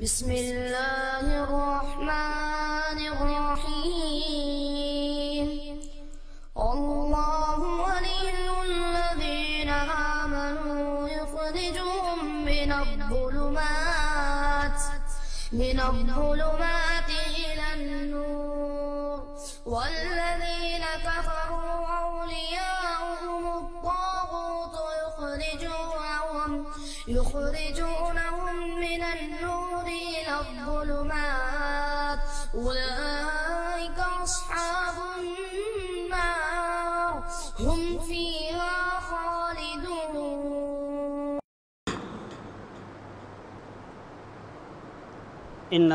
بسم الله الرحمن الرحيم. الله ولي الذين آمنوا يخرجهم من الظلمات إلى النور، والذين كفروا أولياؤهم الطاغوت يخرجونهم من النور إلى الظلمات، أولئك أصحاب النار هم فيها خالدون. إن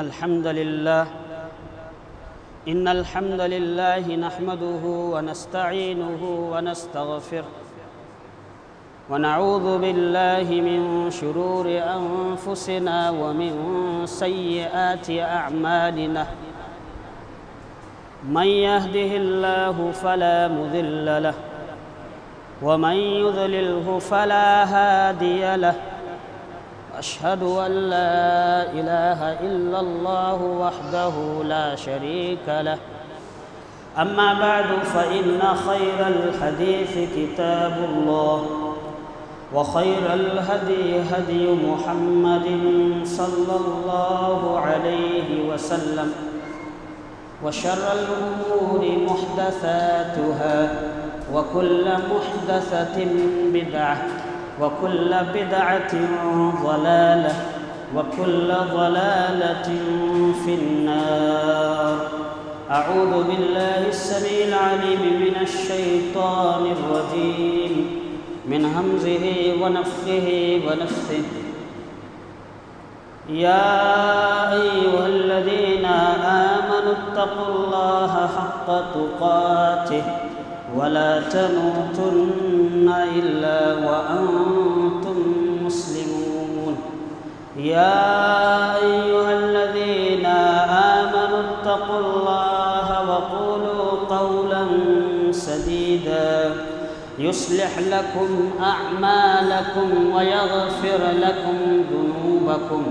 الحمد لله نحمده ونستعينه ونستغفره ونعوذ بالله من شرور أنفسنا ومن سيئات أعمالنا. من يهده الله فلا مضل له ومن يضلله فلا هادي له. أشهد أن لا إله إلا الله وحده لا شريك له. أما بعد فإن خير الحديث كتاب الله، وخير الهدي هدي محمد صلى الله عليه وسلم، وشر الأمور محدثاتها، وكل محدثة بدعة، وكل بدعة ضلالة، وكل ضلالة في النار. أعوذ بالله السميع العليم من الشيطان الرجيم، من همزه ونفخه ونفثه. يا أيها الذين آمنوا اتقوا الله حق تقاته ولا تموتن إلا وأنتم مسلمون. يا أيها الذين آمنوا اتقوا الله وقولوا قولا سديدا يصلح لكم أعمالكم ويغفر لكم ذنوبكم،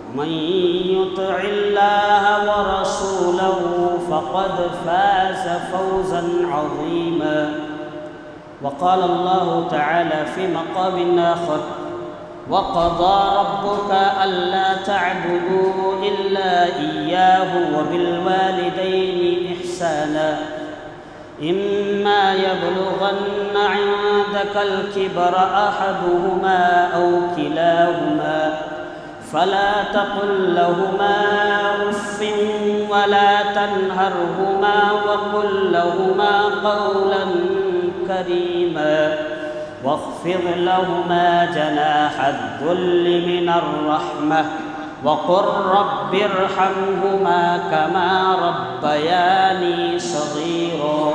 ومن يطع الله ورسوله فقد فاز فوزا عظيما. وقال الله تعالى في مقام آخر: وقضى ربك ألا تعبدوا إلا إياه وبالوالدين إحسانا، إما يبلغن عندك الكبر أحدهما أو كلاهما فلا تقل لهما أف ولا تنهرهما وقل لهما قولا كريما، واخفض لهما جناح الذل من الرحمة، وقل رب ارحمهما كما ربياني صغيرا.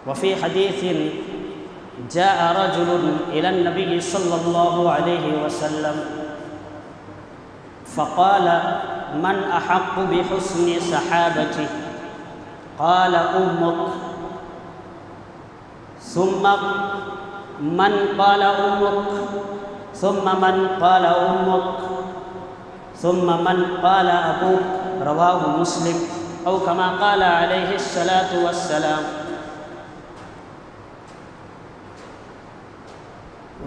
وفي حديث جاء رجل إلى النبي صلى الله عليه وسلم فقال: من أحق بحسن صحابتي؟ قال: أمك. ثم من؟ قال: أمك. ثم من؟ قال: أمك. ثم من؟ قال: أبوك. رواه مسلم، أو كما قال عليه الصلاة والسلام.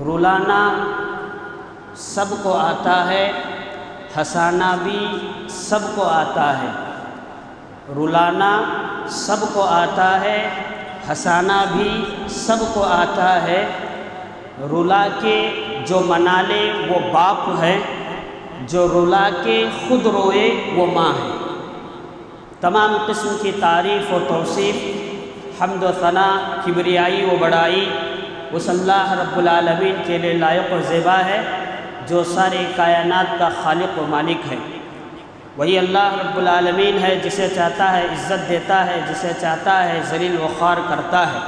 رلانا سب کو آتا ہے، ہنسانا بھی سب کو آتا ہے۔ رلانا سب کو آتا ہے، ہنسانا بھی سب کو آتا ہے۔ رلا کے جو منا لے وہ باپ ہے، جو رلا کے خود روئے وہ ماں ہے۔ تمام قسم کی تعریف و توصیف، حمد و ثنا، کبریائی و بڑائی اس اللہ رب العالمین کے لیے لائق و زیبا ہے، جو ساری کائنات کا خالق و مالک ہے۔ وہی اللہ رب العالمین ہے جسے چاہتا ہے عزت دیتا ہے، جسے چاہتا ہے ذلیل و خوار کرتا ہے۔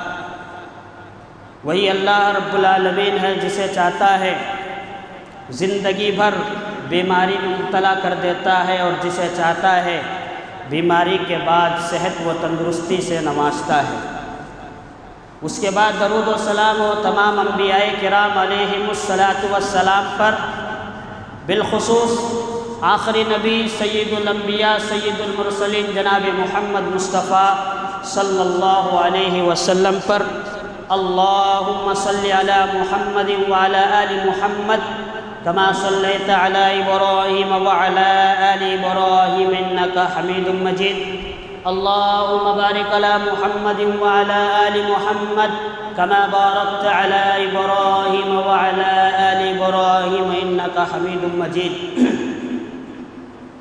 وہی اللہ رب العالمین ہے جسے چاہتا ہے زندگی بھر بیماری میں مبتلا کر دیتا ہے، اور جسے چاہتا ہے بیماری کے بعد صحت و تندرستی سے نوازتا ہے۔ اس کے بعد درود و سلام ہو تمام انبیاء کرام علیہم الصلاۃ والسلام پر، بالخصوص آخری نبی سید الانبیاء سید المرسلین جناب محمد مصطفیٰ صلی اللہ علیہ وسلم پر اللہم صلی علی محمد وعلی آل محمد کما صلیت علی ابراہیم وعلی آل ابراہیم انکا حمید مجید اللہم بارک علی محمد وعلی آل محمد کما بارکت علی ابراہیم وعلی آل ابراہیم انکا حمید مجید۔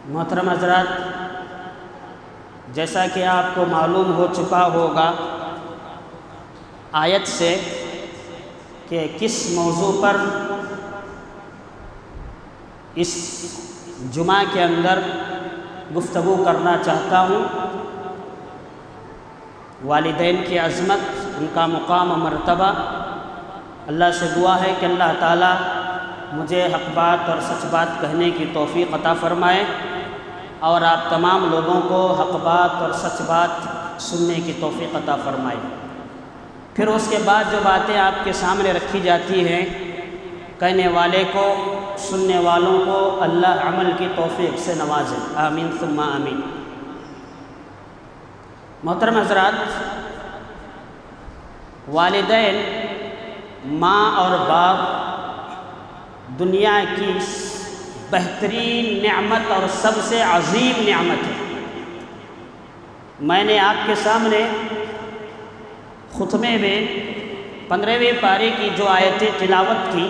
محترم حضرات، جیسا کہ آپ کو معلوم ہو چکا ہوگا آیت سے کہ کس موضوع پر اس جمعہ کے اندر گفتگو کرنا چاہتا ہوں، والدین کی عظمت، ان کا مقام و مرتبہ۔ اللہ سے دعا ہے کہ اللہ تعالیٰ مجھے حق بات اور سچ بات کہنے کی توفیق عطا فرمائے اور آپ تمام لوگوں کو حق بات اور سچ بات سننے کی توفیق عطا فرمائے۔ پھر اس کے بعد جو باتیں آپ کے سامنے رکھی جاتی ہیں، کہنے والے کو، سننے والوں کو اللہ عمل کی توفیق سے نوازے، آمین ثم آمین۔ محترم حضرات، والدین، ماں اور باپ دنیا کی بہترین نعمت اور سب سے عظیم نعمت ہے۔ میں نے آپ کے سامنے خطبے میں 15ویں پارے کی جو آیتیں تلاوت کی،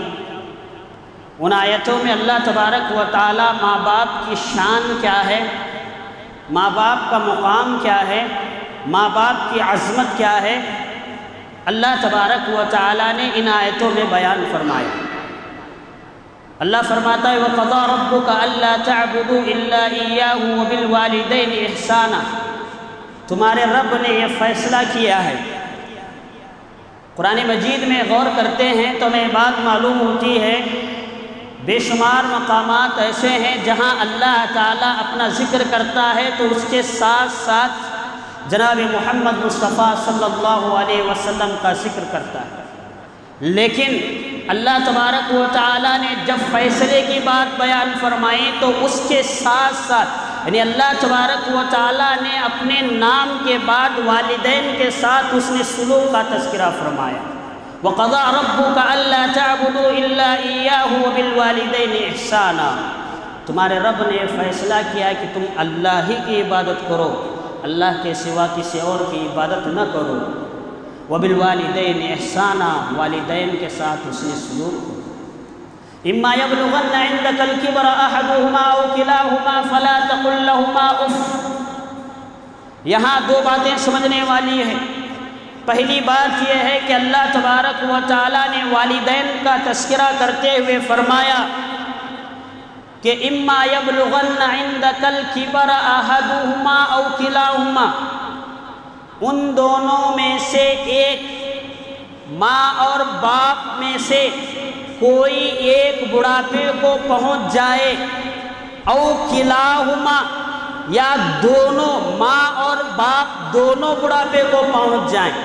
ان آیتوں میں اللہ تبارک و تعالی ماں باپ کی شان کیا ہے، ماں باپ کا مقام کیا ہے، ماں باپ کی عظمت کیا ہے، اللہ تبارک و تعالی نے ان آیتوں میں بیان فرمایا۔ اللہ فرماتا ہے وَقَضَىٰ رَبُّكَ أَلَّا تَعْبُدُوا إِلَّا إِيَّاهُ وَبِالْوَالِدَيْنِ إِحْسَانًا، تمہارے رب نے یہ فیصلہ کیا ہے۔ قرآن مجید میں غور کرتے ہیں تو ہمیں بات معلوم ہوتی ہے، بے شمار مقامات ایسے ہیں جہاں اللہ تعالیٰ اپنا ذکر کرتا ہے تو اس کے ساتھ ساتھ جناب محمد مصطفیٰ صلی اللہ علیہ وسلم کا ذکر کرتا ہے۔ لیکن اللہ تبارک و تعالیٰ نے جب فیصلے کی بات بیان فرمائی تو اس کے ساتھ ساتھ، یعنی اللہ تبارک و تعالیٰ نے اپنے نام کے بعد والدین کے ساتھ اس نے سلوک کا تذکرہ فرمایا۔ وَقَضَىٰ رَبُّكَ أَلَّا تَعْبُدُوا إِلَّا إِيَّاهُ وَبِالْوَالِدَيْنِ إِحْسَانًا، تمہارے رب نے فیصلہ کیا کہ تم اللہ ہی کی عبادت کرو، اللہ کے سوا کسی اور کی عبادت نہ کرو۔ وَبِالْوَالِدَيْنِ إِحْسَانًا، والدین کے ساتھ اس نے سلوک کرو۔ إِمَّا يَبْلُغَنَّ عِندَكَ الْكِبَرَ أَحَدُهُمَا أَوْ كِلَاهُمَا فَلَا تَقُل لَّهُمَا أُفٍّ، یہاں دو باتیں سمجھنے والی ہیں۔ پہلی بات یہ ہے کہ اللہ تبارک و تعالیٰ نے والدین کا تذکرہ کرتے ہوئے فرمایا کہ إِمَّا يَبْلُغَنَّ عِندَكَ الْكِبَرَ أَحَدُهُمَا أَوْ كِلَاهُمَا، ان دونوں میں سے ایک، ماں اور باپ میں سے کوئی ایک بڑھاپے کو پہنچ جائے، او کلاہما، یا دونوں، ماں اور باپ دونوں بڑھاپے کو پہنچ جائیں۔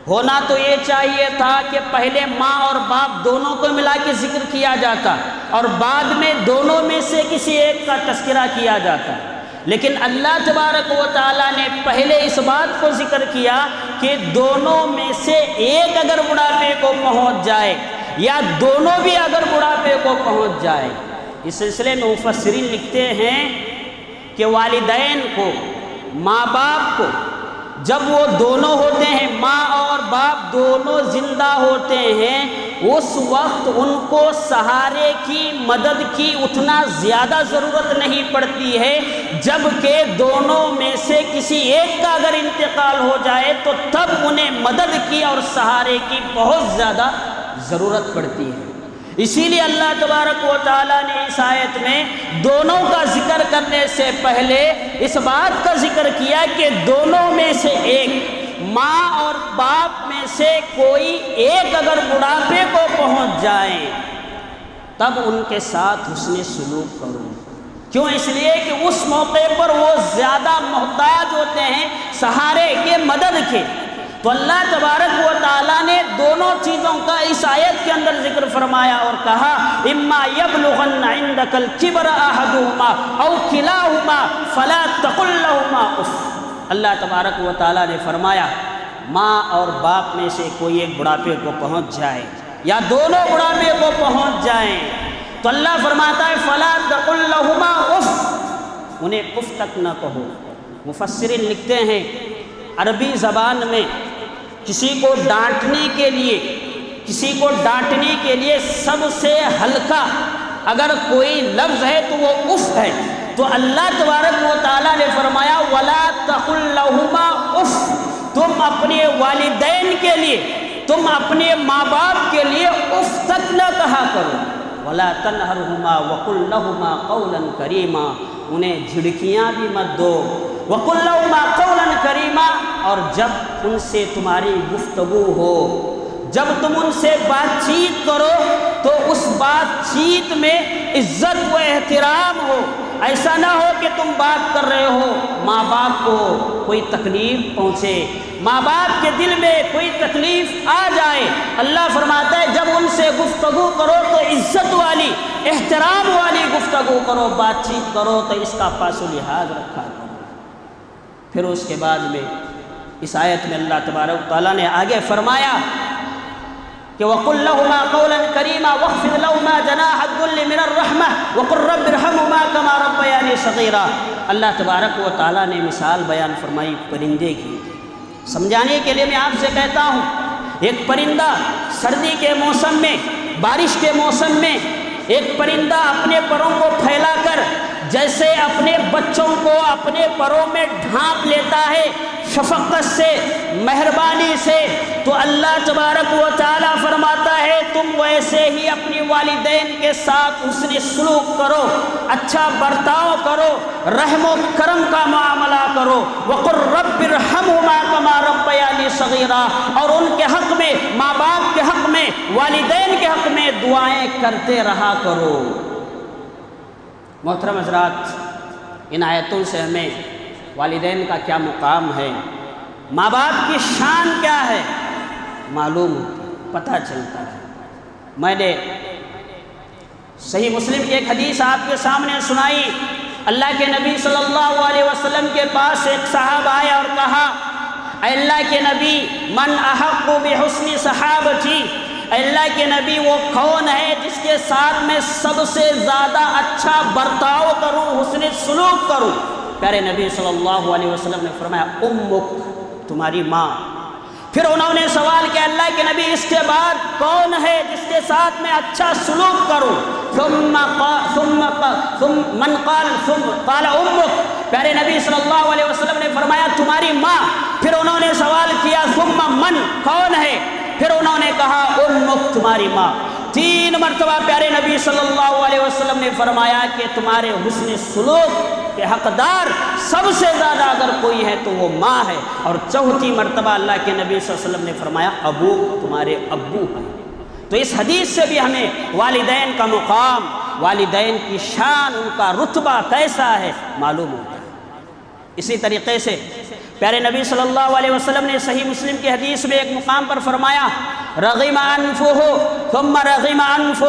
ہونا تو یہ چاہیے تھا کہ پہلے ماں اور باپ دونوں کو ملا کے ذکر کیا جاتا اور بعد میں دونوں میں سے کسی ایک کا تذکرہ کیا جاتا، لیکن اللہ تبارک و تعالیٰ نے پہلے اس بات کو ذکر کیا کہ دونوں میں سے ایک اگر بڑھاپے کو پہنچ جائے یا دونوں بھی اگر بڑھاپے کو پہنچ جائے۔ اس سلسلے میں مفسرین لکھتے ہیں کہ والدین کو، ماں باپ کو، جب وہ دونوں ہوتے ہیں، ماں اور باپ دونوں زندہ ہوتے ہیں، اس وقت ان کو سہارے کی، مدد کی اتنا زیادہ ضرورت نہیں پڑتی ہے، جبکہ دونوں میں سے کسی ایک کا اگر انتقال ہو جائے تو تب انہیں مدد کی اور سہارے کی بہت زیادہ ضرورت پڑتی ہے۔ اسی لیے اللہ تبارک و تعالیٰ نے اس آیت میں دونوں کا ذکر کرنے سے پہلے اس بات کا ذکر کیا کہ دونوں میں سے ایک، ماں اور باپ میں سے کوئی ایک اگر بڑھاپے کو پہنچ جائیں تب ان کے ساتھ حسن سلوک کرو۔ کیوں؟ اس لیے کہ اس موقع پر وہ زیادہ محتاج ہوتے ہیں سہارے کے، مدد کے۔ تو اللہ تبارک و تعالیٰ نے دونوں چیزوں کا اس آیت کے اندر ذکر فرمایا اور کہا اما یبلغن عندک الکبر احدہما او کلاہما فلا تقل لہما اف۔ اللہ تبارک و تعالیٰ نے فرمایا ماں اور باپ میں سے کوئی ایک بڑھاپے کو پہنچ جائے یا دونوں بڑھاپے کو پہنچ جائیں تو اللہ فرماتا ہے فلا تقل لہما اف، انہیں اف تک نہ کہو۔ مفسرین لکھتے ہیں عربی زبان میں کسی کو ڈانٹنے کے لیے سب سے ہلکا اگر کوئی لفظ ہے تو وہ اف ہے۔ تو اللہ تبارک و تعالیٰ نے فرمایا وَلَا تَقُلْ لَهُمَا اف، تم اپنے والدین کے لیے، تم اپنے ماں باپ کے لیے اف تک نہ کہا کرو۔ وَلَا تَنْهَرْهُمَا وَقُلْ لَهُمَا قَوْلًا كَرِيمًا، انہیں جھڑکیاں بھی مت دو۔ وَقُلْ لَهُمَا قَوْلًا كَرِيمًا، اور جب ان سے تمہاری گفتگو ہو، جب تم ان سے بات چیت کرو تو اس بات چیت میں عزت و احترام ہو۔ ایسا نہ ہو کہ تم بات کر رہے ہو ماں باپ کو کوئی تکلیف پہنچے، ماں باپ کے دل میں کوئی تکلیف آ جائے۔ اللہ فرماتا ہے جب ان سے گفتگو کرو تو عزت والی، احترام والی گفتگو کرو، بات چیت کرو تو اس کا پاس و لحاظ رکھا کرو۔ پھر اس کے بعد میں اس آیت میں اللہ تبارک و تعالیٰ نے آگے فرمایا کہ وَقُلْ لَهُمَا قَوْلًا كَرِيمًا وَاخْفِضْ لَهُمَا جَنَاحَ الذُّلِّ مِنَ الرَّحْمَةِ وَقُلْ رَبِّ ارْحَمْهُمَا كَمَا رَبَّيَانِي صَغِيرًا۔ اللہ تبارک و تعالیٰ نے مثال بیان فرمائی پرندے کی۔ سمجھانے کے لیے میں آپ سے کہتا ہوں، ایک پرندہ سردی کے موسم میں، بارش کے موسم میں ایک پرندہ اپنے پروں کو پھیلا کر جیسے اپنے بچوں کو اپنے پروں میں ڈھانپ لیتا ہے شفقت سے، مہربانی سے، تو اللہ تبارک و تعالیٰ فرماتا ہے تم ویسے ہی اپنی والدین کے ساتھ حسن سلوک کرو، اچھا برتاؤ کرو، رحم و کرم کا معاملہ کرو۔ وَقُلْ رَبِّ ارْحَمْهُمَا كَمَا رَبَّيَانِي صَغِيرًا، اور ان کے حق میں، ماں باپ کے حق میں، والدین کے حق میں دعائیں کرتے رہا کرو۔ محترم حضرات، ان آیتوں سے ہمیں والدین کا کیا مقام ہے، ماں باپ کی شان کیا ہے معلوم ہوتا ہے، پتہ چلتا ہے۔ میں نے صحیح مسلم کی ایک حدیث آپ کے سامنے سنائی۔ اللہ کے نبی صلی اللہ علیہ وسلم کے پاس ایک صحابہ آیا اور کہا اے اللہ کے نبی من احق بحسن صحابتی، اے اللہ کے نبی وہ کون ہے جس کے ساتھ میں سب سے زیادہ اچھا برتاؤ کروں، حسن سلوک کروں؟ پیارے نبی صلی اللہ علیہ وسلم نے فرمایا امک، تمہاری ماں۔ پھر انہوں نے سوال کیا اللہ کے نبی اس کے بعد کون ہے جس کے ساتھ میں اچھا سلوک کروں؟ قال امک، پیارے نبی صلی اللہ علیہ وسلم نے فرمایا تمہاری ماں۔ پھر انہوں نے سوال کیا ثم من، کون ہے؟ پھر انہوں نے کہا امک، تمہاری ماں۔ 3 مرتبہ پیارے نبی صلی اللہ علیہ وسلم نے فرمایا کہ تمہارے حسن سلوک کے حقدار سب سے زیادہ اگر کوئی ہے تو وہ ماں ہے۔ اور 4تھی مرتبہ اللہ کے نبی صلی اللہ علیہ وسلم نے فرمایا ابو، تمہارے ابو ہیں۔ تو اس حدیث سے بھی ہمیں والدین کا مقام، والدین کی شان، ان کا رتبہ کیسا ہے معلوم ہوتا ہے۔ اسی طریقے سے پیارے نبی صلی اللہ علیہ وسلم نے صحیح مسلم کی حدیث میں ایک مقام پر فرمایا رغم انفہ ثم رغم انفہ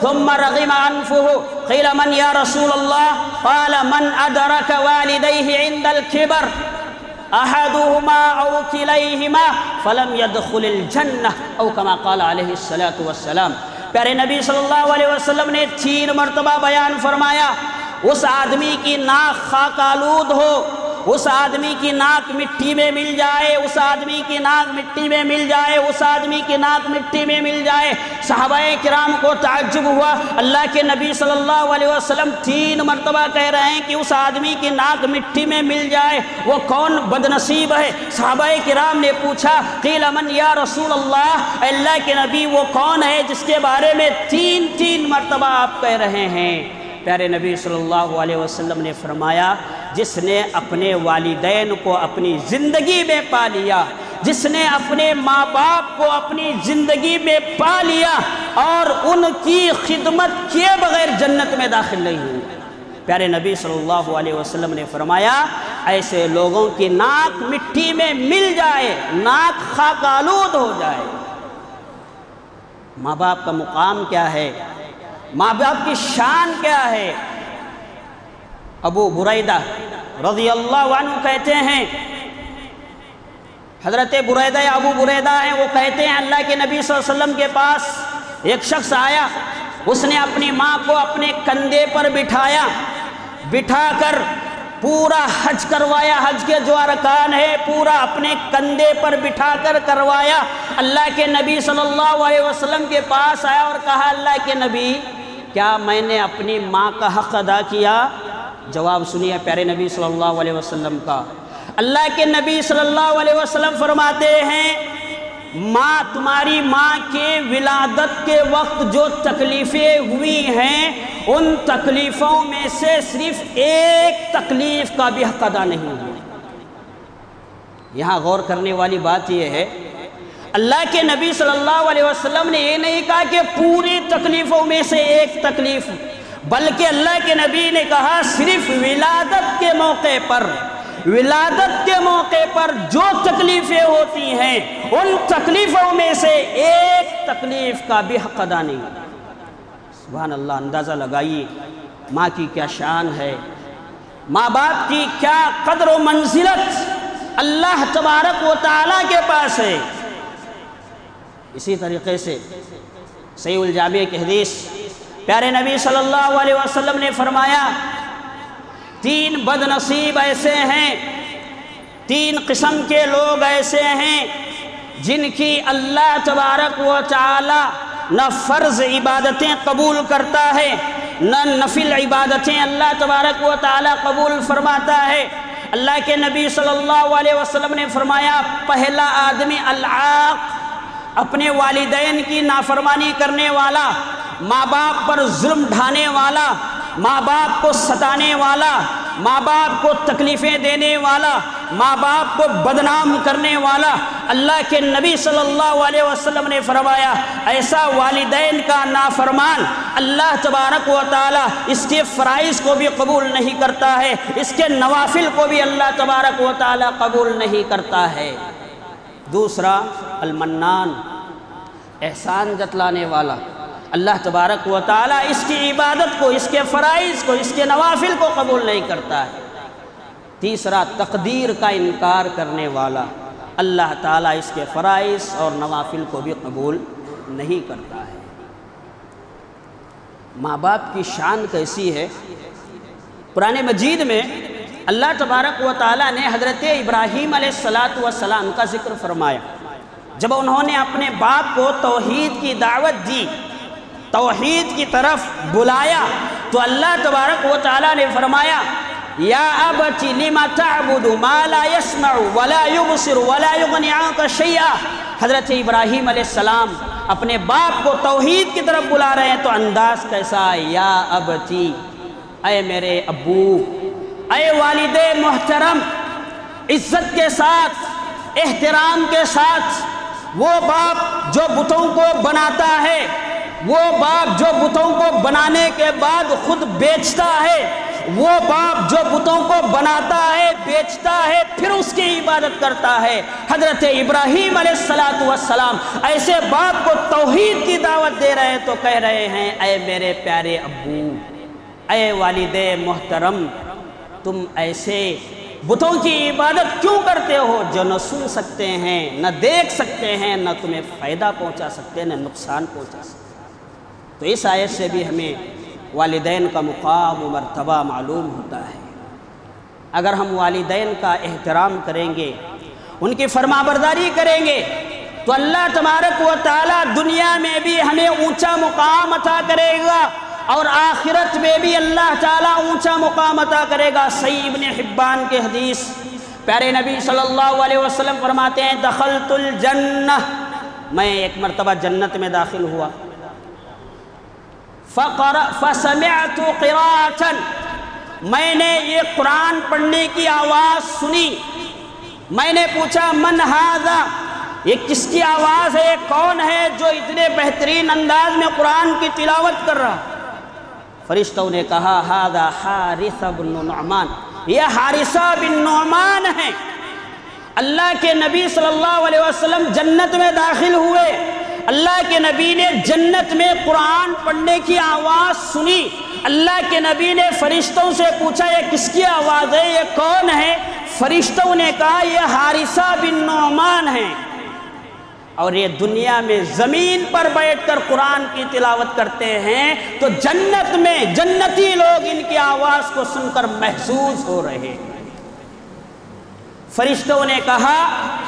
ثم رغم انفہ قیل من یا رسول اللہ قال من ادرک والدیہ عند الکبر احدہما او کلیہما فلم يدخل الجنہ او کما قال علیہ السلام۔ پیارے نبی صلی اللہ علیہ وسلم نے 3 مرتبہ بیان فرمایا اس آدمی کی ناک خاک آلود ہو، اس آدمی کی ناک مٹی میں مل جائے، اس آدمی کی ناک مٹی میں مل جائے، اس آدمی کی ناک مٹی میں مل جائے۔ صحابہ کرام کو تعجب ہوا، اللہ کے نبی صلی اللہ علیہ وسلم 3 مرتبہ کہہ رہے ہیں کہ اس آدمی کی ناک مٹی میں مل جائے، وہ کون بدنصیب ہے؟ صحابہ کرام نے پوچھا قیل من یا رسول اللہ، اللہ کے نبی وہ کون ہے جس کے بارے میں 3 مرتبہ آپ کہہ رہے ہیں؟ پیارے نبی صلی اللہ علیہ وسلم نے فرمایا جس نے اپنے والدین کو اپنی زندگی میں پا لیا، جس نے اپنے ماں باپ کو اپنی زندگی میں پا لیا اور ان کی خدمت کیے بغیر جنت میں داخل نہیں ہوئی۔ پیارے نبی صلی اللہ علیہ وسلم نے فرمایا ایسے لوگوں کی ناک مٹی میں مل جائے، ناک خاک آلود ہو جائے۔ ماں باپ کا مقام کیا ہے، ماں باپ کی شان کیا ہے۔ ابو بریدہ رضی اللہ عنہ کہتے ہیں، حضرت بریدہ یا ابو بریدہ ہیں، وہ کہتے ہیں اللہ کے نبی صلی اللہ علیہ وسلم کے پاس ایک شخص آیا، اس نے اپنی ماں کو اپنے کندھے پر بٹھایا، بٹھا کر پورا حج کروایا، حج کے جو ارکان ہے پورا اپنے کندھے پر بٹھا کر کروایا۔ اللہ کے نبی صلی اللہ علیہ وسلم کے پاس آیا اور کہا اللہ کے نبی کیا میں نے اپنی ماں کا حق ادا کیا؟ جواب سنیے پیارے نبی صلی اللہ علیہ وسلم کا۔ اللہ کے نبی صلی اللہ علیہ وسلم فرماتے ہیں ماں، تمہاری ماں کے ولادت کے وقت جو تکلیفیں ہوئی ہیں ان تکلیفوں میں سے صرف ایک تکلیف کا بھی حق ادا نہیں ہوا۔ یہاں غور کرنے والی بات یہ ہے، اللہ کے نبی صلی اللہ علیہ وسلم نے یہ نہیں کہا کہ پوری تکلیفوں میں سے ایک تکلیف، بلکہ اللہ کے نبی نے کہا صرف ولادت کے موقع پر، ولادت کے موقع پر جو تکلیفیں ہوتی ہیں ان تکلیفوں میں سے ایک تکلیف کا بھی حق ادا نہیں ہوتا۔ سبحان اللہ، اندازہ لگائیے ماں کی کیا شان ہے، ماں باپ کی کیا قدر و منزلت اللہ تبارک و تعالیٰ کے پاس ہے۔ اسی طریقے سے صحیح الجامع کی حدیث پیارے نبی صلی اللہ علیہ وسلم نے فرمایا 3 بد نصیب ایسے ہیں، 3 قسم کے لوگ ایسے ہیں جن کی اللہ تبارک و تعالی نہ فرض عبادتیں قبول کرتا ہے نہ نفل عبادتیں اللہ تبارک و تعالی قبول فرماتا ہے۔ اللہ کے نبی صلی اللہ علیہ وسلم نے فرمایا پہلا آدمی العاق، اپنے والدین کی نافرمانی کرنے والا، ماں باپ پر ظلم ڈھانے والا، ماں باپ کو ستانے والا، ماں باپ کو تکلیفیں دینے والا، ماں باپ کو بدنام کرنے والا۔ اللہ کے نبی صلی اللہ علیہ وسلم نے فرمایا ایسا والدین کا نافرمان اللہ تبارک و تعالی اس کے فرائض کو بھی قبول نہیں کرتا ہے، اس کے نوافل کو بھی اللہ تبارک و تعالی قبول نہیں کرتا ہے۔ دوسرا المنان، احسان جتلانے والا، اللہ تبارک و تعالیٰ اس کی عبادت کو، اس کے فرائض کو، اس کے نوافل کو قبول نہیں کرتا ہے۔ تیسرا تقدیر کا انکار کرنے والا، اللہ تعالیٰ اس کے فرائض اور نوافل کو بھی قبول نہیں کرتا ہے۔ ماں باپ کی شان کیسی ہے؟ قرآن مجید میں اللہ تبارک و تعالیٰ نے حضرت ابراہیم علیہ السلام کا ذکر فرمایا۔ جب انہوں نے اپنے باپ کو توحید کی دعوت دی، توحید کی طرف بلایا، تو اللہ تبارک و تعالیٰ نے فرمایا یا ابت لم تعبد ما لا يسمع ولا يبصر ولا يغني عنك شيئا۔ حضرت ابراہیم علیہ السلام اپنے باپ کو توحید کی طرف بلا رہے ہیں تو انداز کیسا ہے؟ یا ابتی، اے میرے ابو، اے والد محترم، عزت کے ساتھ، احترام کے ساتھ۔ وہ باپ جو بتوں کو بناتا ہے، وہ باپ جو بتوں کو بنانے کے بعد خود بیچتا ہے، وہ باپ جو بتوں کو بناتا ہے، بیچتا ہے، پھر اس کی عبادت کرتا ہے۔ حضرت ابراہیم علیہ السلام ایسے باپ کو توحید کی دعوت دے رہے ہیں تو کہہ رہے ہیں اے میرے پیارے ابو، اے والد محترم، تم ایسے بتوں کی عبادت کیوں کرتے ہو جو نہ سن سکتے ہیں، نہ دیکھ سکتے ہیں، نہ تمہیں فائدہ پہنچا سکتے ہیں، نہ نقصان پہنچا سکتے ہیں۔ تو اس آیت سے بھی ہمیں والدین کا مقام و مرتبہ معلوم ہوتا ہے۔ اگر ہم والدین کا احترام کریں گے، ان کی فرما برداری کریں گے، تو اللہ تبارک و تعالیٰ دنیا میں بھی ہمیں اونچا مقام عطا کرے گا اور آخرت میں بھی اللہ تعالیٰ اونچا مقام عطا کرے گا۔ صحیح ابن حبان کی حدیث، پیارے نبی صلی اللہ علیہ وسلم فرماتے ہیں دخلت الجنہ، میں ایک مرتبہ جنت میں داخل ہوا، فسمعت قراءة، میں نے یہ قرآن پڑھنے کی آواز سنی، میں نے پوچھا من ھذا، یہ کس کی آواز ہے، کون ہے جو اتنے بہترین انداز میں قرآن کی تلاوت کر رہا؟ فرشتوں نے کہا ھذا حارث بن نعمان، یہ حارثہ بن نعمان ہیں۔ اللہ کے نبی صلی اللہ علیہ وسلم جنت میں داخل ہوئے، اللہ کے نبی نے جنت میں قرآن پڑھنے کی آواز سنی، اللہ کے نبی نے فرشتوں سے پوچھا یہ کس کی آواز ہے، یہ کون ہے؟ فرشتوں نے کہا یہ حارثہ بن نعمان ہیں، اور یہ دنیا میں زمین پر بیٹھ کر قرآن کی تلاوت کرتے ہیں، تو جنت میں جنتی لوگ ان کی آواز کو سن کر محظوظ ہو رہے ہیں۔ فرشتوں نے کہا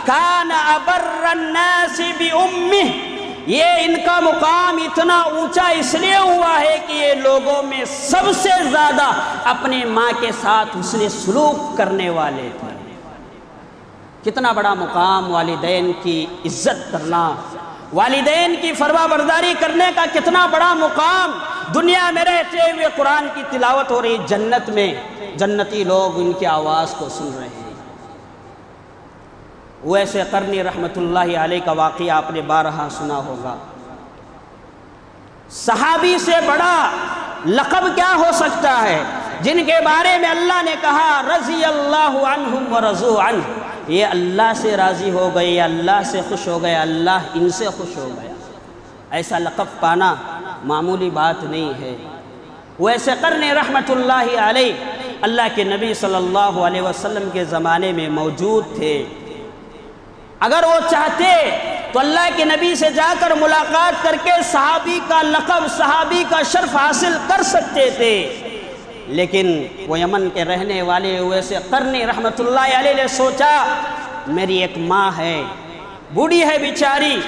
کان ابر الناس بامہ، یہ ان کا مقام اتنا اونچا اس لیے ہوا ہے کہ یہ لوگوں میں سب سے زیادہ اپنے ماں کے ساتھ حسن سلوک کرنے والے تھے۔ کتنا بڑا مقام، والدین کی عزت کرنا، والدین کی فرما برداری کرنے کا کتنا بڑا مقام۔ دنیا میں رہتے ہوئے قرآن کی تلاوت ہو رہی، جنت میں جنتی لوگ ان کی آواز کو سن رہے ہیں۔ ویسے قرنی رحمت اللہ علیہ کا واقعہ آپ نے بارہا سنا ہوگا۔ صحابی سے بڑا لقب کیا ہو سکتا ہے، جن کے بارے میں اللہ نے کہا رضی اللہ عنہم ورضوا عنہ، یہ اللہ سے راضی ہو گئے، یہ اللہ سے خوش ہو گئے، اللہ ان سے خوش ہو گیا۔ ایسا لقب پانا معمولی بات نہیں ہے۔ ویسے قرنی رحمت اللہ علیہ اللہ کے نبی صلی اللہ علیہ وسلم کے زمانے میں موجود تھے۔ اگر وہ چاہتے تو اللہ کے نبی سے جا کر ملاقات کر کے صحابی کا لقب، صحابی کا شرف حاصل کر سکتے تھے، لیکن وہ یمن کے رہنے والے ہوئے سے قرنی رحمت اللہ علیہ نے سوچا میری ایک ماں ہے، بوڑھی ہے بیچاری،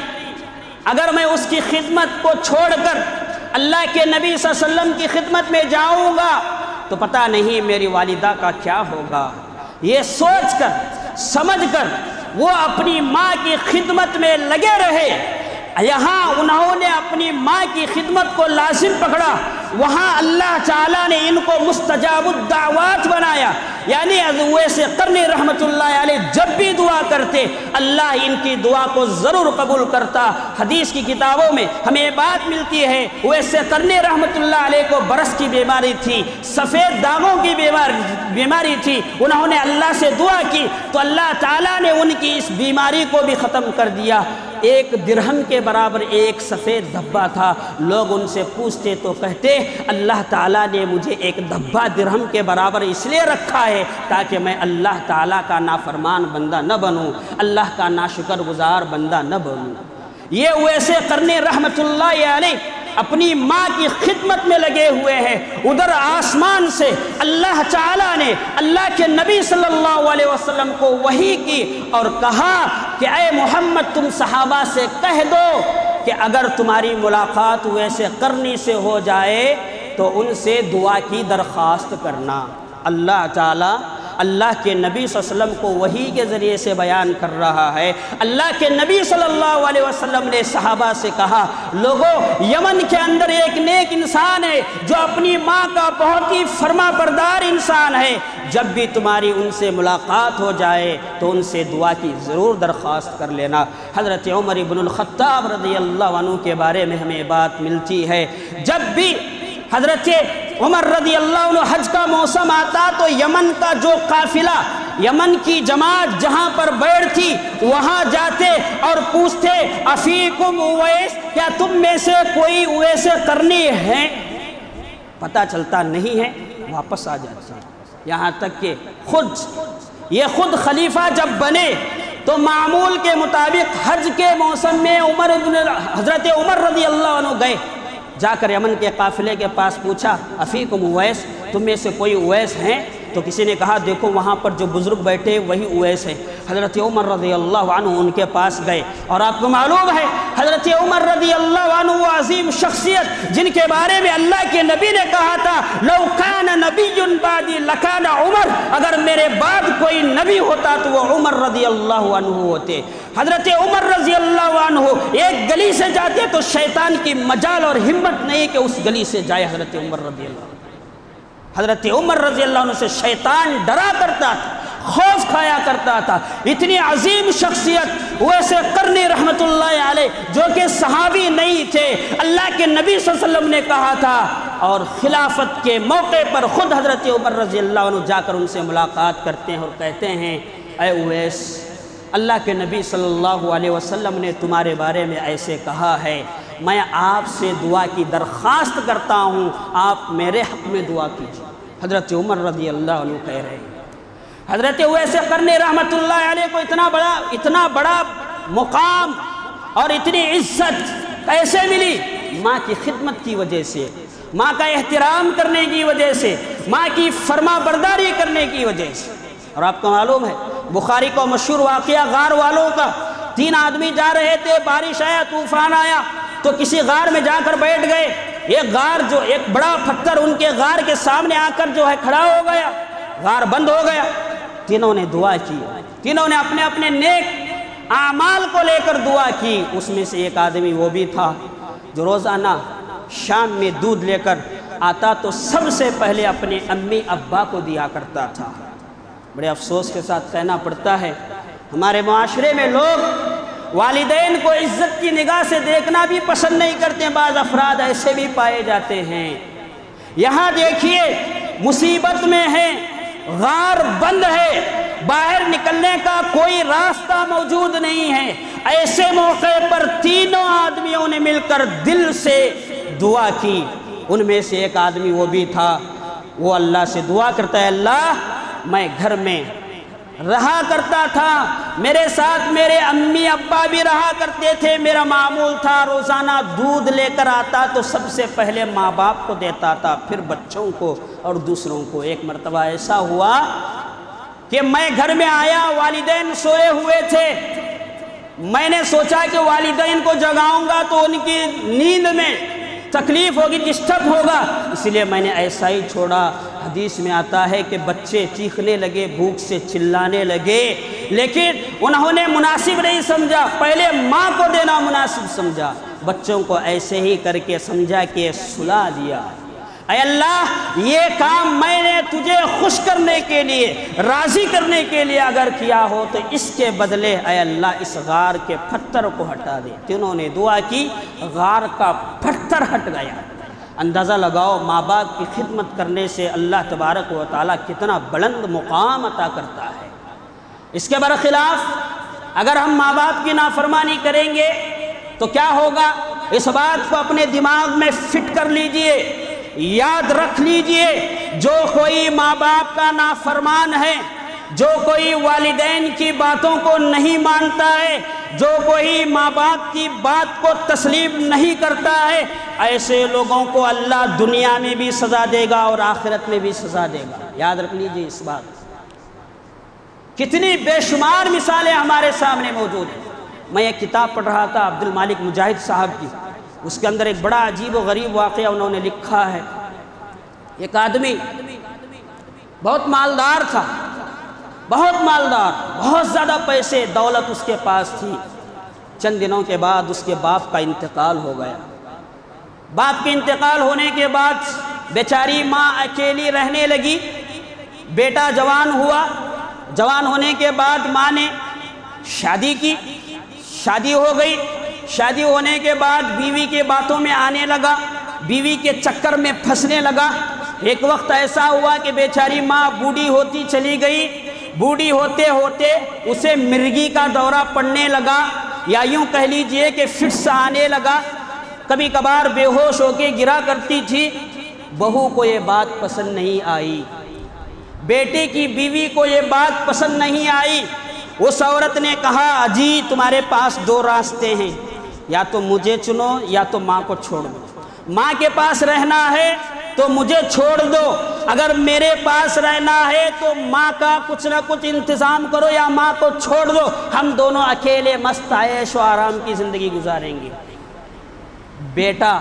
اگر میں اس کی خدمت کو چھوڑ کر اللہ کے نبی صلی اللہ علیہ وسلم کی خدمت میں جاؤں گا تو پتہ نہیں میری والدہ کا کیا ہوگا۔ یہ سوچ کر سمجھ کر وہ اپنی ماں کی خدمت میں لگے رہے۔ یہاں انہوں نے اپنی ماں کی خدمت کو لازم پکڑا، وہاں اللہ تعالیٰ نے ان کو مستجاب الدعوات بنایا، یعنی ویسے قرنی رحمت اللہ علیہ جب بھی دعا کرتے اللہ ان کی دعا کو ضرور قبول کرتا۔ حدیث کی کتابوں میں ہمیں بات ملتی ہے ویسے قرنی رحمت اللہ علیہ کو برس کی بیماری تھی، سفید داغوں کی بیماری تھی، انہوں نے اللہ سے دعا کی تو اللہ تعالیٰ نے ان کی اس بیماری کو بھی ختم کر دیا۔ ایک درہم کے برابر ایک سفید دھبا تھا، لوگ ان سے پوچھتے تو کہتے اللہ تعالیٰ نے مجھے ایک دھبا درہم کے برابر اس لیے رکھا ہے تاکہ میں اللہ تعالیٰ کا نافرمان بندہ نہ بنوں، اللہ کا ناشکر گزار بندہ نہ بنوں۔ یہ ویسے قرنی رحمت اللہ علیہ اپنی ماں کی خدمت میں لگے ہوئے ہیں، ادھر آسمان سے اللہ تعالیٰ نے اللہ کے نبی صلی اللہ علیہ وسلم کو وحی کی اور کہا کہ اے محمد تم صحابہ سے کہہ دو کہ اگر تمہاری ملاقات ویسے قرنی سے ہو جائے تو ان سے دعا کی درخواست کرنا۔ اللہ تعالیٰ اللہ کے نبی صلی اللہ علیہ وسلم کو وحی کے ذریعے سے بیان کر رہا ہے۔ اللہ کے نبی صلی اللہ علیہ وسلم نے صحابہ سے کہا لوگوں یمن کے اندر ایک نیک انسان ہے جو اپنی ماں کا بہت ہی فرما بردار انسان ہے، جب بھی تمہاری ان سے ملاقات ہو جائے تو ان سے دعا کی ضرور درخواست کر لینا۔ حضرت عمر بن الخطاب رضی اللہ عنہ کے بارے میں ہمیں بات ملتی ہے، جب بھی حضرت عمر رضی اللہ عنہ حج کا موسم آتا تو یمن کا جو قافلہ، یمن کی جماعت جہاں پر بیٹھتی وہاں جاتے اور پوچھتے افیکم اویس، کیا تم میں سے کوئی اویس قرنی ہے؟ پتہ چلتا نہیں ہے، واپس آ جاتے ہیں۔ یہاں تک کہ خود خلیفہ جب بنے تو معمول کے مطابق حج کے موسم میں حضرت عمر رضی اللہ عنہ گئے، جا کر یمن کے قافلے کے پاس پوچھا افیکم اویس، تم میں سے کوئی اویس ہیں؟ تو کسی نے کہا دیکھو وہاں پر جو بزرگ بیٹھے وہی اویس ہے۔ حضرت عمر رضی اللہ عنہ ان کے پاس گئے، اور آپ کو معلوم ہے حضرت عمر رضی اللہ عنہ وہ عظیم شخصیت جن کے بارے میں اللہ کے نبی نے کہا تھا لو کان نبی بعدی لکان عمر، اگر میرے بعد کوئی نبی ہوتا تو وہ عمر رضی اللہ عنہ ہوتے۔ حضرت عمر رضی اللہ عنہ ایک گلی سے جاتے تو شیطان کی مجال اور ہمت نہیں کہ اس گلی سے جائے۔ حضرت عمر رضی اللہ عنہ سے شیطان ڈرا کرتا تھا، خوف کھایا کرتا تھا۔ اتنی عظیم شخصیت ویسے قرنی رحمت اللہ علیہ جو کہ صحابی نہیں تھے، اللہ کے نبی صلی اللہ علیہ وسلم نے کہا تھا اور خلافت کے موقع پر خود حضرت عمر رضی اللہ عنہ جا کر ان سے ملاقات کرتے ہیں اور کہتے ہیں اے اویس، اللہ کے نبی صلی اللہ علیہ وسلم نے تمہارے بارے میں ایسے کہا ہے، میں آپ سے دعا کی درخواست کرتا ہوں، آپ میرے حق میں دعا کیجیے۔ حضرت عمر رضی اللہ عنہ کہہ رہے ہیں حضرت اویس قرنی رحمت اللہ علیہ کو اتنا بڑا مقام اور اتنی عزت کیسے ملی؟ ماں کی خدمت کی وجہ سے، ماں کا احترام کرنے کی وجہ سے، ماں کی فرما برداری کرنے کی وجہ سے۔ اور آپ کو معلوم ہے بخاری کو مشہور واقعہ غار والوں کا، 3 آدمی جا رہے تھے، بارش آیا، طوفان آیا تو کسی غار میں جا کر بیٹھ گئے۔ ایک بڑا پتھر ان کے غار کے سامنے آ کر جو ہے کھڑا ہو گیا، غار بند ہو گیا۔ تینوں نے دعا کی، تینوں نے اپنے اپنے نیک اعمال کو لے کر دعا کی۔ اس میں سے ایک آدمی وہ بھی تھا جو روزانہ شام میں دودھ لے کر آتا تو سب سے پہلے اپنے امی ابا کو دیا کرتا تھا۔ بڑے افسوس کے ساتھ کہنا پڑتا ہے ہمارے معاشرے میں لوگ والدین کو عزت کی نگاہ سے دیکھنا بھی پسند نہیں کرتے، بعض افراد ایسے بھی پائے جاتے ہیں۔ یہاں دیکھیے مصیبت میں ہے، غار بند ہے، باہر نکلنے کا کوئی راستہ موجود نہیں ہے۔ ایسے موقع پر تینوں آدمیوں نے مل کر دل سے دعا کی۔ ان میں سے ایک آدمی وہ بھی تھا، وہ اللہ سے دعا کرتا ہے اللہ میں گھر میں رہا کرتا تھا، میرے ساتھ میرے امی ابا بھی رہا کرتے تھے، میرا معمول تھا روزانہ دودھ لے کر آتا تو سب سے پہلے ماں باپ کو دیتا تھا، پھر بچوں کو اور دوسروں کو۔ ایک مرتبہ ایسا ہوا کہ میں گھر میں آیا، والدین سوئے ہوئے تھے، میں نے سوچا کہ والدین کو جگاؤں گا تو ان کی نیند میں تکلیف ہوگی، ڈسٹرب ہوگا، اس لیے میں نے ایسا ہی چھوڑا۔ حدیث میں آتا ہے کہ بچے چیخنے لگے، بھوک سے چلانے لگے، لیکن انہوں نے مناسب نہیں سمجھا، پہلے ماں کو دینا مناسب سمجھا، بچوں کو ایسے ہی کر کے سمجھا کہ سلا دیا۔ اے اللہ یہ کام میں نے تجھے خوش کرنے کے لیے، راضی کرنے کے لیے اگر کیا ہو تو اس کے بدلے اے اللہ اس غار کے پتھر کو ہٹا دے۔ تینوں نے دعا کی، غار کا پتھر ہٹ گیا۔ اندازہ لگاؤ ماں باپ کی خدمت کرنے سے اللہ تبارک و تعالیٰ کتنا بلند مقام عطا کرتا ہے۔ اس کے برخلاف اگر ہم ماں باپ کی نافرمانی کریں گے تو کیا ہوگا؟ اس بات کو اپنے دماغ میں فٹ کر لیجئے، یاد رکھ لیجئے، جو کوئی ماں باپ کا نافرمان ہے، جو کوئی والدین کی باتوں کو نہیں مانتا ہے، جو کوئی ماں باپ کی بات کو تسلیم نہیں کرتا ہے، ایسے لوگوں کو اللہ دنیا میں بھی سزا دے گا اور آخرت میں بھی سزا دے گا۔ یاد رکھ لیجئے اس بات۔ کتنی بے شمار مثالیں ہمارے سامنے موجود ہیں۔ میں ایک کتاب پڑھ رہا تھا عبد المالک مجاہد صاحب کی، اس کے اندر ایک بڑا عجیب و غریب واقعہ انہوں نے لکھا ہے۔ ایک آدمی بہت مالدار تھا، بہت مالدار، بہت زیادہ پیسے دولت اس کے پاس تھی۔ چند دنوں کے بعد اس کے باپ کا انتقال ہو گیا۔ باپ کے انتقال ہونے کے بعد بیچاری ماں اکیلی رہنے لگی۔ بیٹا جوان ہوا، جوان ہونے کے بعد ماں نے شادی کی، شادی ہو گئی۔ شادی ہونے کے بعد بیوی کے باتوں میں آنے لگا، بیوی کے چکر میں پھنسنے لگا۔ ایک وقت ایسا ہوا کہ بیچاری ماں بوڑھی ہوتی چلی گئی۔ بوڑھی ہوتے ہوتے اسے مرگی کا دورہ پڑنے لگا، یا یوں کہہ لیجئے کہ فٹس آنے لگا، کبھی کبھار بے ہوش ہو کے گرا کرتی تھی۔ بہو کو یہ بات پسند نہیں آئی، بیٹے کی بیوی کو یہ بات پسند نہیں آئی۔ اس عورت نے کہا اجی تمہارے پاس 2 راستے ہیں، یا تو مجھے چنو یا تو ماں کو چھوڑ دو۔ ماں کے پاس رہنا ہے تو مجھے چھوڑ دو، اگر میرے پاس رہنا ہے تو ماں کا کچھ نہ کچھ انتظام کرو یا ماں کو چھوڑ دو، ہم دونوں اکیلے مست عیش و آرام کی زندگی گزاریں گے۔ بیٹا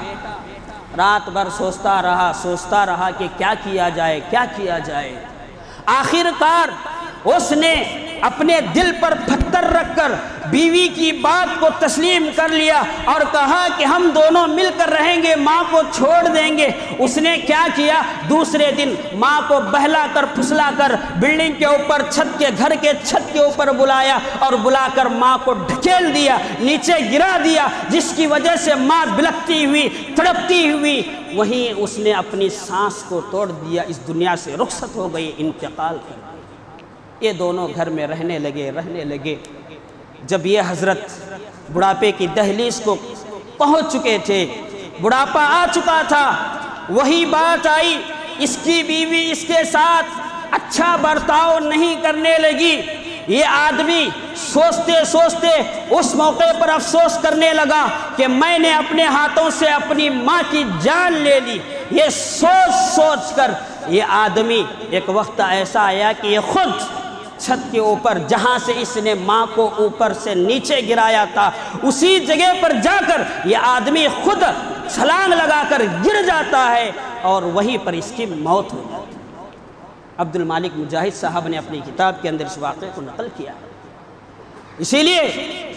رات بھر سوچتا رہا کہ کیا کیا جائے، کیا کیا جائے۔ آخر کار اس نے اپنے دل پر پتھر رکھ کر بیوی کی بات کو تسلیم کر لیا اور کہا کہ ہم دونوں مل کر رہیں گے، ماں کو چھوڑ دیں گے۔ اس نے کیا کیا؟ دوسرے دن ماں کو بہلا کر پھسلا کر بلڈنگ کے اوپر گھر کے چھت کے اوپر بلایا اور بلا کر ماں کو ڈھکیل دیا، نیچے گرا دیا، جس کی وجہ سے ماں بلکتی ہوئی تڑپتی ہوئی وہیں اس نے اپنی سانس کو توڑ دیا، اس دنیا سے رخصت ہو گئی، انتقال کر گئی۔ یہ دونوں گھر میں رہنے لگے۔ جب یہ حضرت بڑھاپے کی دہلیز کو پہنچ چکے تھے، بڑھاپا آ چکا تھا، وہی بات آئی، اس کی بیوی اس کے ساتھ اچھا برتاؤ نہیں کرنے لگی۔ یہ آدمی سوچتے اس موقع پر افسوس کرنے لگا کہ میں نے اپنے ہاتھوں سے اپنی ماں کی جان لے لی۔ یہ سوچ کر یہ آدمی ایک وقت ایسا آیا کہ یہ خود چھت کے اوپر جہاں سے اس نے ماں کو اوپر سے نیچے گرایا تھا، اسی جگہ پر جا کر یہ آدمی خود چھلانگ لگا کر گر جاتا ہے اور وہیں پر اس کی موت ہو جاتی ہے۔ عبد المالک مجاہد صاحب نے اپنی کتاب کے اندر اس واقعے کو نقل کیا۔ اسی لیے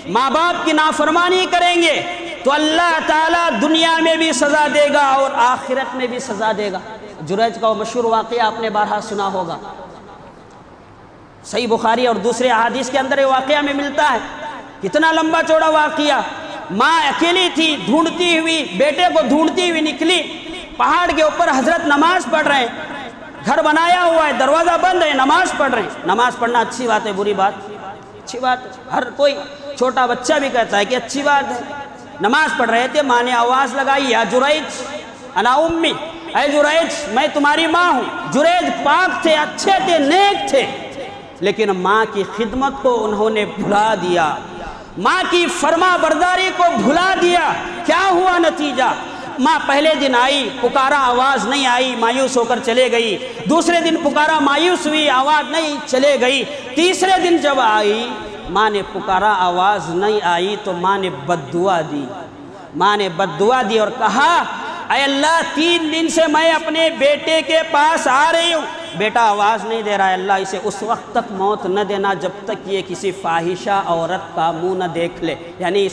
ماں باپ کی نافرمانی کریں گے تو اللہ تعالیٰ دنیا میں بھی سزا دے گا اور آخرت میں بھی سزا دے گا۔ جریج کا وہ مشہور واقعہ آپ نے بارہا سنا ہوگا، صحیح بخاری اور دوسرے احادیث کے اندر یہ واقعہ میں ملتا ہے۔ کتنا لمبا چوڑا واقعہ۔ ماں اکیلی تھی، ڈھونڈتی ہوئی بیٹے کو ڈھونڈتی ہوئی نکلی، پہاڑ کے اوپر حضرت نماز پڑھ رہے ہیں، گھر بنایا ہوا ہے، دروازہ بند ہے، نماز پڑھ رہے ہیں۔ نماز پڑھنا اچھی بات ہے، بری بات؟ اچھی بات ہے، ہر کوئی چھوٹا بچہ بھی کہتا ہے کہ اچھی بات ہے۔ نماز پڑھ رہے تھے، ماں نے آواز لگائی، یا جریج انا امی، اے جریج میں تمہاری ماں ہوں۔ جریج پاک تھے، اچھے تھے، نیک تھے، لیکن ماں کی خدمت کو انہوں نے بھلا دیا، ماں کی فرما برداری کو بھلا دیا۔ کیا ہوا نتیجہ؟ ماں پہلے دن آئی، پکارا، آواز نہیں آئی، مایوس ہو کر چلے گئی۔ دوسرے دن پکارا، مایوس ہوئی، آواز نہیں، چلے گئی۔ تیسرے دن جب آئی، ماں نے پکارا، آواز نہیں آئی، تو ماں نے بددعا دی۔ ماں نے بددعا دی اور کہا، اے اللہ 3 دن سے میں اپنے بیٹے کے پاس آ رہی ہوں، بیٹا آواز نہیں دے رہا ہے، اللہ اسے اس وقت تک موت نہ دینا جب تک یہ کسی فاحشہ عورت کا منہ نہ دیکھ لے، یعنی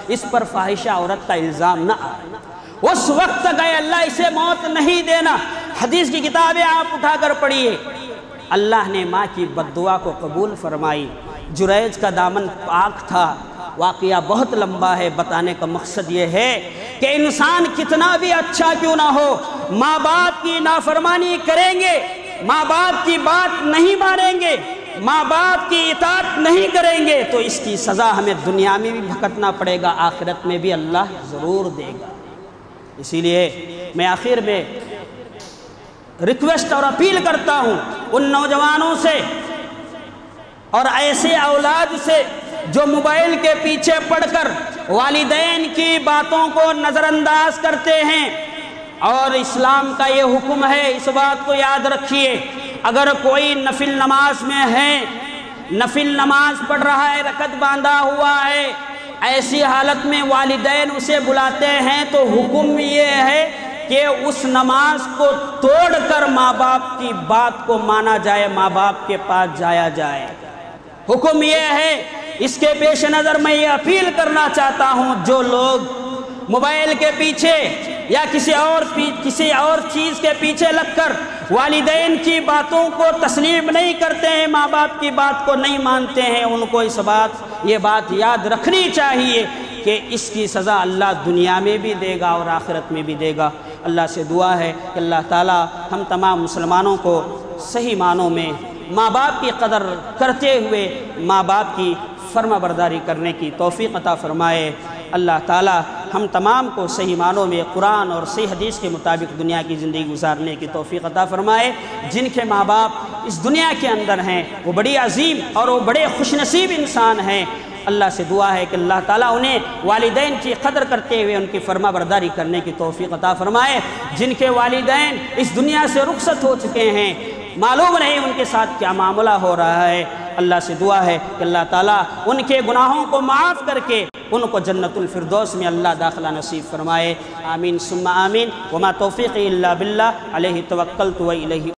اس پر فاحشہ عورت کا الزام نہ آئے، اس وقت تک اے اللہ اسے موت نہیں دینا۔ حدیث کی کتابیں آپ اٹھا کر پڑھیے۔ اللہ نے ماں کی بددعا کو قبول فرمائی۔ جریج کا دامن پاک تھا۔ واقعہ بہت لمبا ہے، بتانے کا مقصد یہ ہے کہ انسان کتنا بھی اچھا کیوں نہ ہو، ماں باپ کی نافرمانی کریں گے، ماں باپ کی بات نہیں مانیں گے، ماں باپ کی اطاعت نہیں کریں گے تو اس کی سزا ہمیں دنیا میں بھی بھگتنا پڑے گا، آخرت میں بھی اللہ ضرور دے گا۔ اسی لیے میں آخر میں ریکویسٹ اور اپیل کرتا ہوں ان نوجوانوں سے اور ایسے اولاد سے جو موبائل کے پیچھے پڑھ کر والدین کی باتوں کو نظر انداز کرتے ہیں، اور اسلام کا یہ حکم ہے، اس بات کو یاد رکھیے، اگر کوئی نفل نماز میں ہے، نفل نماز پڑھ رہا ہے، رکعت باندھا ہوا ہے، ایسی حالت میں والدین اسے بلاتے ہیں تو حکم یہ ہے کہ اس نماز کو توڑ کر ماں باپ کی بات کو مانا جائے، ماں باپ کے پاس جایا جائے۔ حکم یہ ہے۔ اس کے پیش نظر میں یہ اپیل کرنا چاہتا ہوں، جو لوگ موبائل کے پیچھے یا کسی اور چیز کے پیچھے لگ کر والدین کی باتوں کو تسلیم نہیں کرتے ہیں، ماں باپ کی بات کو نہیں مانتے ہیں، ان کو یہ بات یاد رکھنی چاہیے کہ اس کی سزا اللہ دنیا میں بھی دے گا اور آخرت میں بھی دے گا۔ اللہ سے دعا ہے کہ اللہ تعالی ہم تمام مسلمانوں کو صحیح معنوں میں ماں باپ کی قدر کرتے ہوئے ماں باپ کی فرما برداری کرنے کی توفیق عطا فرمائے۔ اللہ تعالی ہم تمام کو صحیح معنوں میں قرآن اور صحیح حدیث کے مطابق دنیا کی زندگی گزارنے کی توفیق عطا فرمائے۔ جن کے ماں باپ اس دنیا کے اندر ہیں وہ بڑی عظیم اور وہ بڑے خوش نصیب انسان ہیں۔ اللہ سے دعا ہے کہ اللہ تعالیٰ انہیں والدین کی قدر کرتے ہوئے ان کی فرما برداری کرنے کی توفیق عطا فرمائے۔ جن کے والدین اس دنیا سے رخصت ہو چکے ہیں، معلوم نہیں ان کے ساتھ کیا معاملہ ہو رہا ہے، اللہ سے دعا ہے کہ اللہ تعالیٰ ان کے گناہوں کو معاف کر کے ان کو جنت الفردوس میں اللہ داخلہ نصیب فرمائے۔ آمین ثم آمین۔ وما توفیقی الا باللہ علیہ توکلت و الیہ